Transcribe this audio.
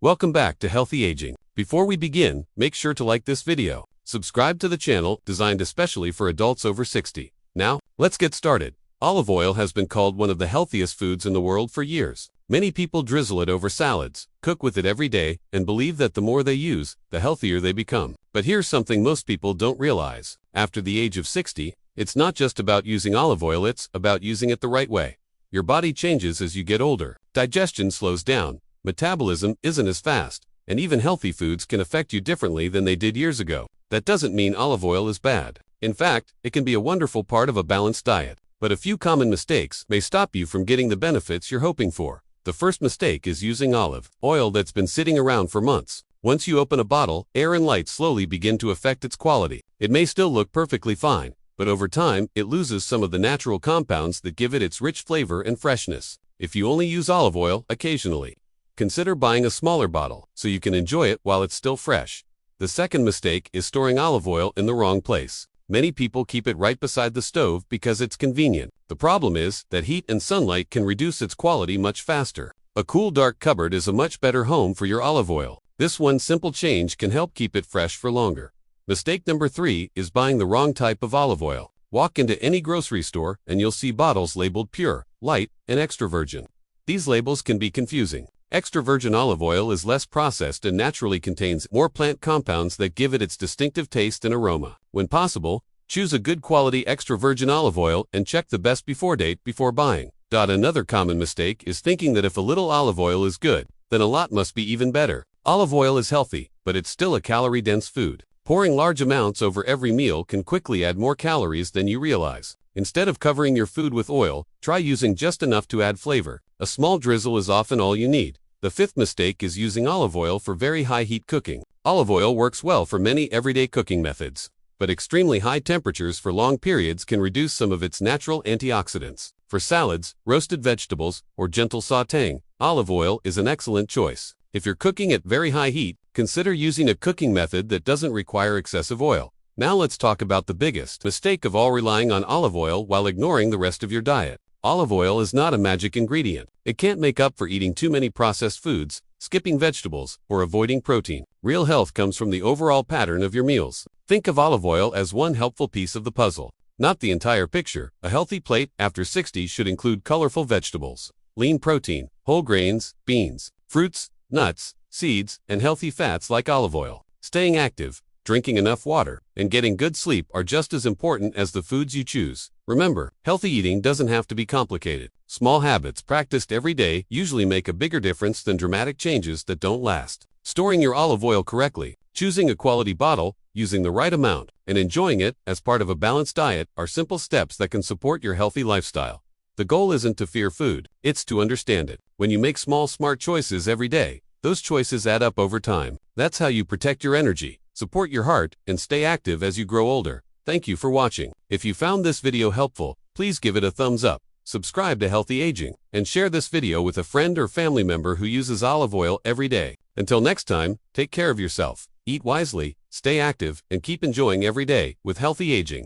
Welcome back to Healthy Aging. Before we begin, make sure to like this video. Subscribe to the channel designed especially for adults over 60. Now, let's get started. Olive oil has been called one of the healthiest foods in the world for years. Many people drizzle it over salads, cook with it every day, and believe that the more they use, the healthier they become. But here's something most people don't realize. After the age of 60, it's not just about using olive oil, it's about using it the right way. Your body changes as you get older. Digestion slows down, metabolism isn't as fast, and even healthy foods can affect you differently than they did years ago. That doesn't mean olive oil is bad. In fact, it can be a wonderful part of a balanced diet. But a few common mistakes may stop you from getting the benefits you're hoping for. The first mistake is using olive oil that's been sitting around for months. Once you open a bottle, air and light slowly begin to affect its quality. It may still look perfectly fine, but over time, it loses some of the natural compounds that give it its rich flavor and freshness. If you only use olive oil occasionally, consider buying a smaller bottle so you can enjoy it while it's still fresh. The second mistake is storing olive oil in the wrong place. Many people keep it right beside the stove because it's convenient. The problem is that heat and sunlight can reduce its quality much faster. A cool, dark cupboard is a much better home for your olive oil. This one simple change can help keep it fresh for longer. Mistake number 3 is buying the wrong type of olive oil. Walk into any grocery store and you'll see bottles labeled pure, light, and extra virgin. These labels can be confusing. Extra virgin olive oil is less processed and naturally contains more plant compounds that give it its distinctive taste and aroma. When possible, choose a good quality extra virgin olive oil and check the best before date before buying. Another common mistake is thinking that if a little olive oil is good, then a lot must be even better. Olive oil is healthy, but it's still a calorie-dense food. Pouring large amounts over every meal can quickly add more calories than you realize. Instead of covering your food with oil, try using just enough to add flavor. A small drizzle is often all you need. The fifth mistake is using olive oil for very high heat cooking. Olive oil works well for many everyday cooking methods, but extremely high temperatures for long periods can reduce some of its natural antioxidants. For salads, roasted vegetables, or gentle sautéing, olive oil is an excellent choice. If you're cooking at very high heat, consider using a cooking method that doesn't require excessive oil. Now let's talk about the biggest mistake of all: relying on olive oil while ignoring the rest of your diet. Olive oil is not a magic ingredient. It can't make up for eating too many processed foods, skipping vegetables, or avoiding protein. Real health comes from the overall pattern of your meals. Think of olive oil as one helpful piece of the puzzle, not the entire picture. A healthy plate after 60 should include colorful vegetables, lean protein, whole grains, beans, fruits, nuts, seeds, and healthy fats like olive oil. Staying active, drinking enough water, and getting good sleep are just as important as the foods you choose. Remember, healthy eating doesn't have to be complicated. Small habits practiced every day usually make a bigger difference than dramatic changes that don't last. Storing your olive oil correctly, choosing a quality bottle, using the right amount, and enjoying it as part of a balanced diet are simple steps that can support your healthy lifestyle. The goal isn't to fear food, it's to understand it. When you make small, smart choices every day, those choices add up over time. That's how you protect your energy, support your heart, and stay active as you grow older. Thank you for watching. If you found this video helpful, please give it a thumbs up, subscribe to Healthy Aging, and share this video with a friend or family member who uses olive oil every day. Until next time, take care of yourself, eat wisely, stay active, and keep enjoying every day with Healthy Aging.